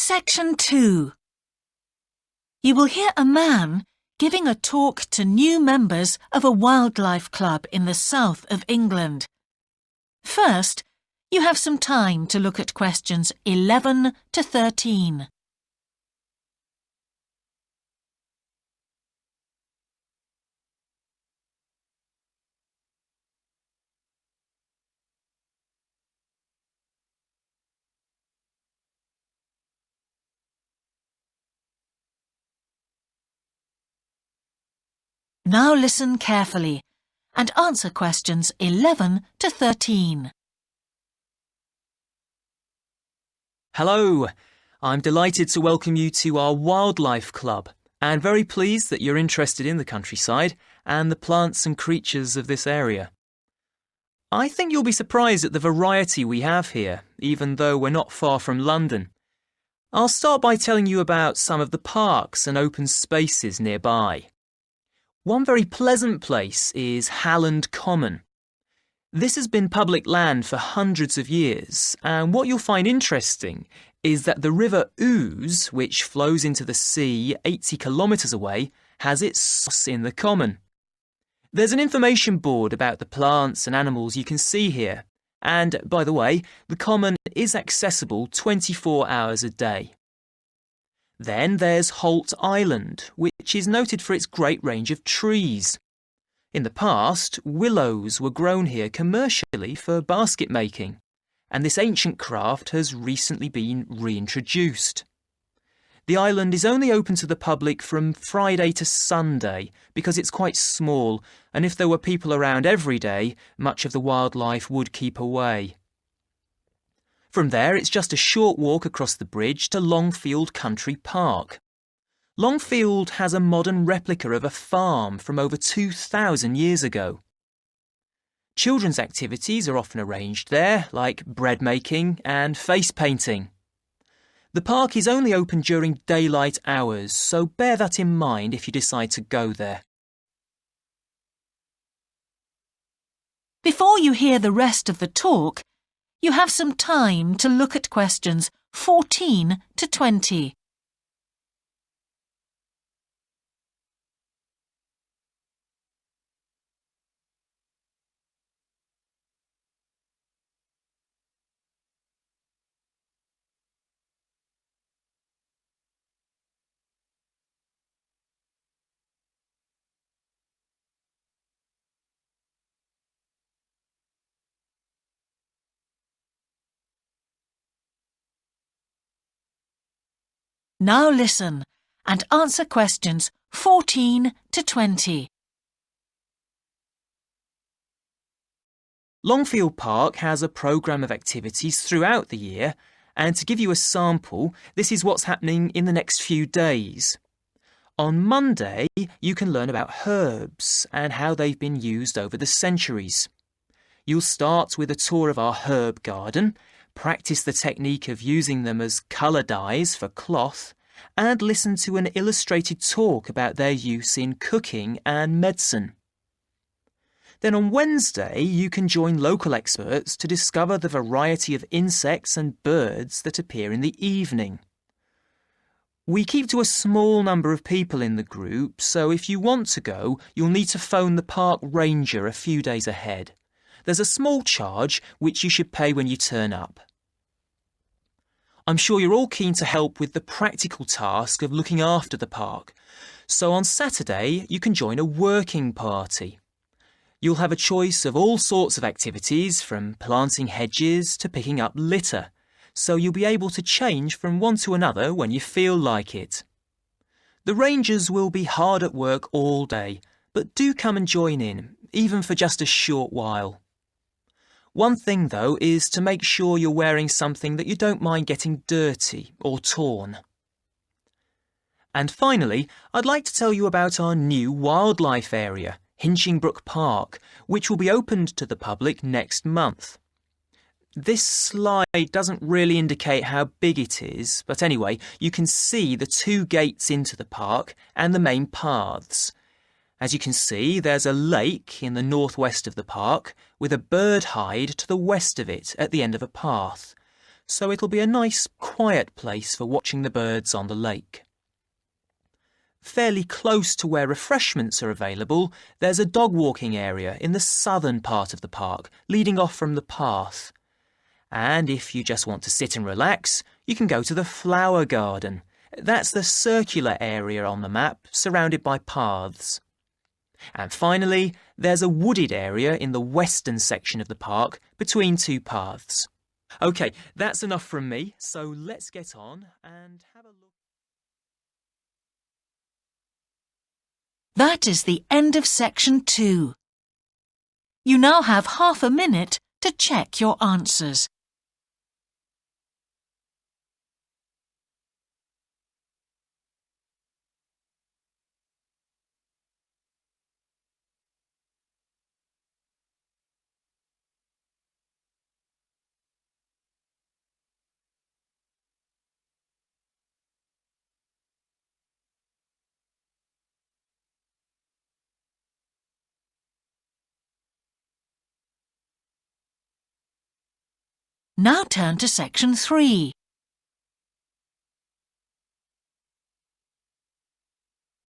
Section 2. You will hear a man giving a talk to new members of a wildlife club in the south of England. First, you have some time to look at questions 11 to 13. Now listen carefully and answer questions 11 to 13. Hello, I'm delighted to welcome you to our Wildlife Club and very pleased that you're interested in the countryside and the plants and creatures of this area. I think you'll be surprised at the variety we have here, even though we're not far from London. I'll start by telling you about some of the parks and open spaces nearby. One very pleasant place is Halland Common. This has been public land for hundreds of years, and what you'll find interesting is that the River Ouse, which flows into the sea 80 kilometres away, has its source in the common. There's an information board about the plants and animals you can see here, and, by the way, the common is accessible 24 hours a day. Then there's Holt Island, which is noted for its great range of trees. In the past, willows were grown here commercially for basket making, and this ancient craft has recently been reintroduced. The island is only open to the public from Friday to Sunday because it's quite small, and if there were people around every day, much of the wildlife would keep away. From there, it's just a short walk across the bridge to Longfield Country Park. Longfield has a modern replica of a farm from over 2,000 years ago. Children's activities are often arranged there, like bread making and face painting. The park is only open during daylight hours, so bear that in mind if you decide to go there. Before you hear the rest of the talk, you have some time to look at questions 14 to 20. Now listen and answer questions 14 to 20. Longfield Park has a programme of activities throughout the year, and to give you a sample, this is what's happening in the next few days. On Monday, you can learn about herbs and how they've been used over the centuries. You'll start with a tour of our herb garden, practice the technique of using them as colour dyes for cloth, and listen to an illustrated talk about their use in cooking and medicine. Then on Wednesday, you can join local experts to discover the variety of insects and birds that appear in the evening. We keep to a small number of people in the group, so if you want to go, you'll need to phone the park ranger a few days ahead. There's a small charge which you should pay when you turn up. I'm sure you're all keen to help with the practical task of looking after the park, so on Saturday you can join a working party. You'll have a choice of all sorts of activities, from planting hedges to picking up litter, so you'll be able to change from one to another when you feel like it. The rangers will be hard at work all day, but do come and join in, even for just a short while. One thing, though, is to make sure you're wearing something that you don't mind getting dirty or torn. And finally, I'd like to tell you about our new wildlife area, Hinchingbrook Park, which will be opened to the public next month. This slide doesn't really indicate how big it is, but anyway, you can see the two gates into the park and the main paths. As you can see, there's a lake in the northwest of the park with a bird hide to the west of it at the end of a path. so it'll be a nice, quiet place for watching the birds on the lake. Fairly close to where refreshments are available, there's a dog walking area in the southern part of the park, leading off from the path. And if you just want to sit and relax, you can go to the flower garden. That's the circular area on the map, surrounded by paths. And finally, there's a wooded area in the western section of the park, between two paths. OK, that's enough from me, so let's get on and have a look. That is the end of section 2. You now have half a minute to check your answers. Now turn to section 3.